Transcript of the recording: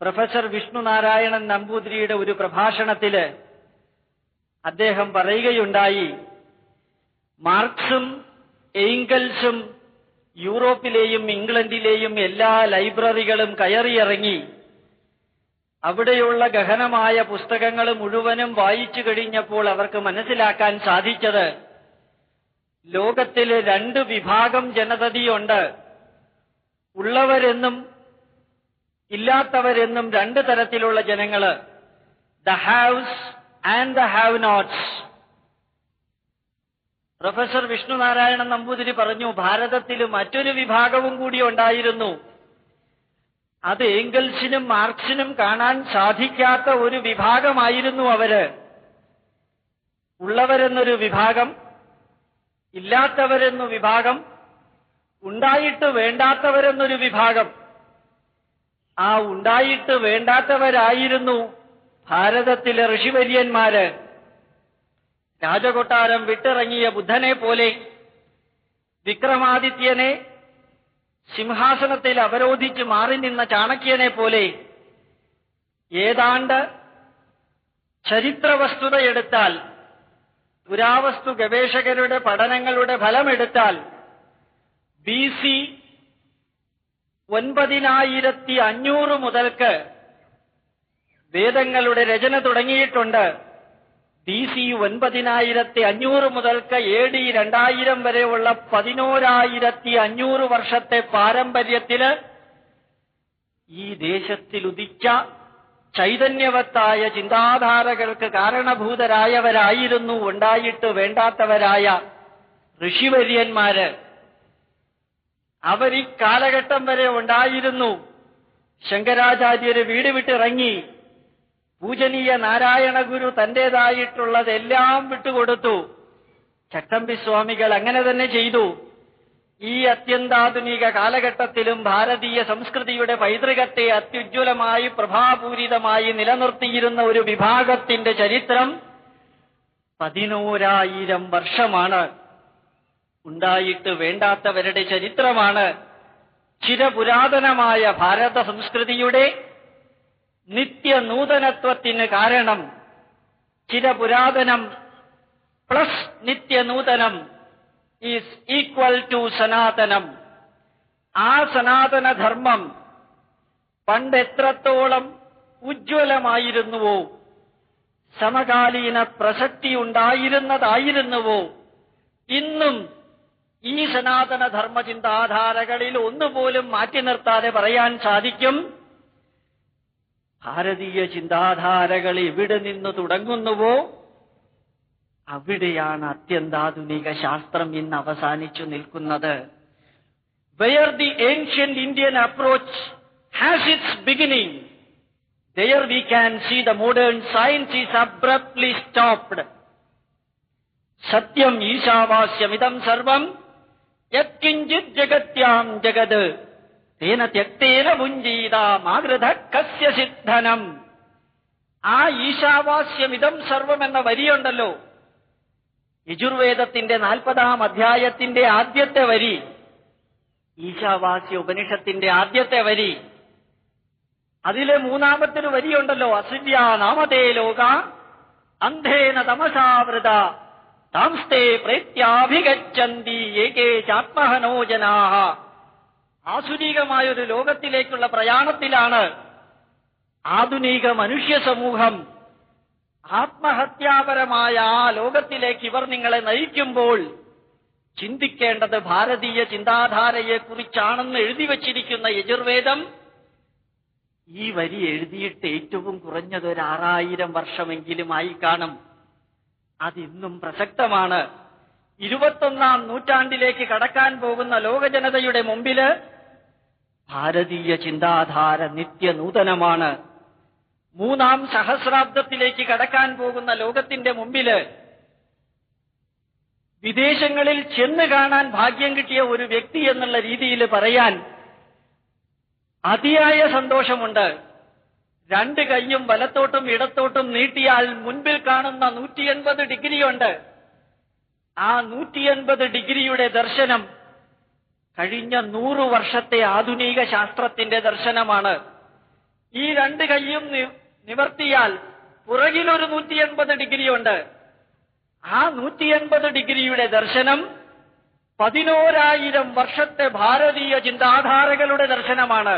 Professor Vishnunarayanan നമ്പൂതിരിയുടെ ഒരു പ്രഭാഷണത്തില് അദ്ദേഹം പറയുകയുണ്ടായി, മാർക്സും എംഗൽസും യൂറോപ്പിലെയും ഇംഗ്ലണ്ടിലെയും എല്ലാ ലൈബ്രറികളും കയറിയിറങ്ങി അവിടെയുള്ള ഗഹനമായ പുസ്തകങ്ങൾ മുഴുവനും വായിച്ചു കഴിഞ്ഞപ്പോൾ അവർക്ക് മനസ്സിലാക്കാൻ സാധിച്ചത് ലോകത്തിലെ രണ്ട് വിഭാഗം ജനതയുണ്ട്. ഉള്ളവരെന്നും ഇല്ലാത്തവരെന്നും രണ്ട് തരത്തിലുള്ള ജനങ്ങള്, the haves and they have notes. Professor Vishnunarayanan Namboothiri പറഞ്ഞു, ഭാരതത്തിൽ മറ്റൊരു വിഭാഗവും കൂടി ഉണ്ടായിരുന്നു. അത് എംഗൽസിനും മാർക്സിനും കാണാൻ സാധിക്കാത്ത ഒരു വിഭാഗമായിരുന്നു അവര്. ഉള്ളവരെന്നൊരു വിഭാഗം, ഇല്ലാത്തവരെന്നു വിഭാഗം, ഉണ്ടായിട്ട് വേണ്ടാത്തവരെന്നൊരു വിഭാഗം. ആ ഉണ്ടായിട്ട് വേണ്ടാത്തവരായിരുന്നു ഭാരതത്തിലെ ഋഷിവര്യന്മാര്. രാജകൊട്ടാരം വിട്ടിറങ്ങിയ ബുദ്ധനെ പോലെ, വിക്രമാദിത്യനെ സിംഹാസനത്തിൽ അവരോധിച്ച് മാറി നിന്ന ചാണക്യനെ പോലെ, ഏതാണ്ട് ചരിത്രവസ്തുതയെടുത്താൽ, പുരാവസ്തു ഗവേഷകരുടെ പഠനങ്ങളുടെ ഫലമെടുത്താൽ BC 9500 മുതൽക്ക് വേദങ്ങളുടെ രചന തുടങ്ങിയിട്ടുണ്ട്. BC 9500 മുതൽക്ക് AD 2000 വരെയുള്ള 11500 വർഷത്തെ പാരമ്പര്യത്തില് ഈ ദേശത്തിൽ ഉദിച്ച ചൈതന്യവത്തായ ചിന്താധാരകൾക്ക് കാരണഭൂതരായവരായിരുന്നു ഉണ്ടായിട്ട് വേണ്ടാത്തവരായ ഋഷിവര്യന്മാര്. അവർ ഈ കാലഘട്ടം വരെ ഉണ്ടായിരുന്നു. ശങ്കരാചാര്യര് വീട് വിട്ടിറങ്ങി. പൂജനീയ നാരായണ ഗുരു തന്റേതായിട്ടുള്ളതെല്ലാം വിട്ടുകൊടുത്തു. ചട്ടമ്പിസ്വാമികൾ അങ്ങനെ തന്നെ ചെയ്തു. ഈ അത്യന്താധുനിക കാലഘട്ടത്തിലും ഭാരതീയ സംസ്കൃതിയുടെ പൈതൃകത്തെ അത്യുജ്വലമായി പ്രഭാപൂരിതമായി നിലനിർത്തിയിരുന്ന ഒരു വിഭാഗത്തിന്റെ ചരിത്രം 11,000 വർഷമാണ്. ഉണ്ടായിട്ട് വേണ്ടാത്തവരുടെ ചരിത്രമാണ്. ചിരപുരാതനമായ ഭാരത സംസ്കൃതിയുടെ നിത്യനൂതനത്വത്തിന് കാരണം. ചിരപുരാതനം പ്ലസ് നിത്യനൂതനം ഈസ് ഈക്വൽ ടു സനാതനം. ആ സനാതനധർമ്മം പണ്ടെത്രത്തോളം ഉജ്ജ്വലമായിരുന്നുവോ, സമകാലീന പ്രസക്തി ഉണ്ടായിരുന്നതായിരുന്നുവോ, ഇന്നും ഈ സനാതനധർമ്മ ചിന്താധാരകളിൽ ഒന്നുപോലും മാറ്റി നിർത്താതെ പറയാൻ സാധിക്കും, ഭാരതീയ ചിന്താധാരകൾ എവിടെ നിന്ന് തുടങ്ങുന്നുവോ അവിടെയാണ് അത്യന്താധുനിക ശാസ്ത്രം ഇന്ന് അവസാനിച്ചു നിൽക്കുന്നത്. Where the ancient Indian approach has its beginning, there we can see the modern science is abruptly stopped. Satyam ഈശാവാസ്യമidam സർവം യത്കിഞ്ചിത് ജഗത്യാം ജഗത് തേന ത്യക്തേന ഭുഞ്ജീത മാഗൃധ കസ്യ സിദ്ധനം. ആ ഈശാവാസ്യമിതം സർവം എന്ന വരിയുണ്ടല്ലോ, യജുർവേദത്തിന്റെ 40-ാം അധ്യായത്തിന്റെ ആദ്യത്തെ വരി, ഈശാവാസ്യ ഉപനിഷത്തിന്റെ ആദ്യത്തെ വരി. അതിലെ 3-ാമത്തെ വരിയുണ്ടല്ലോ, അസുര്യാ നാമതേ ലോക അന്ധേന തമസാവൃത താംസ്തേ പ്രേത്യാഭിഗച്ഛന്തി ഏകേ ചാത്മഹനോ ജനാഹ. ആസുരികമായൊരു ലോകത്തിലേക്കുള്ള പ്രയാണത്തിലാണ് ആധുനിക മനുഷ്യ സമൂഹം. ആത്മഹത്യാപരമായ ആ ലോകത്തിലേക്ക് ഇവർ നിങ്ങളെ നയിക്കുമ്പോൾ ചിന്തിക്കേണ്ടത് ഭാരതീയ ചിന്താധാരയെക്കുറിച്ചാണെന്ന് എഴുതി വച്ചിരിക്കുന്ന യജുർവേദം ഈ വരി എഴുതിയിട്ട് ഏറ്റവും കുറഞ്ഞത് 6000 വർഷമെങ്കിലുമായി കാണും. അതിന്നും പ്രസക്തമാണ്. 21-ാം നൂറ്റാണ്ടിലേക്ക് കടക്കാൻ പോകുന്ന ലോകജനതയുടെ മുമ്പില് ഭാരതീയ ചിന്താധാര നിത്യനൂതനമാണ്. 3-ാം സഹസ്രാബ്ദത്തിലേക്ക് കടക്കാൻ പോകുന്ന ലോകത്തിന്റെ മുമ്പില് വിദേശങ്ങളിൽ ചെന്ന് കാണാൻ ഭാഗ്യം കിട്ടിയ ഒരു വ്യക്തി എന്നുള്ള രീതിയിൽ പറയാൻ അതിയായ സന്തോഷമുണ്ട്. 2 കൈയും വലത്തോട്ടും ഇടത്തോട്ടും നീട്ടിയാൽ മുൻപിൽ കാണുന്ന 180 ഡിഗ്രിയുണ്ട്. ആ 180 ഡിഗ്രിയുടെ ദർശനം കഴിഞ്ഞ 100 വർഷത്തെ ആധുനിക ശാസ്ത്രത്തിന്റെ ദർശനമാണ്. ഈ രണ്ട് കൈയും നിവർത്തിയാൽ പുറകിലൊരു 180 ഡിഗ്രി ഉണ്ട്. ആ 180 ഡിഗ്രിയുടെ ദർശനം 11,000 വർഷത്തെ ഭാരതീയ ചിന്താധാരകളുടെ ദർശനമാണ്.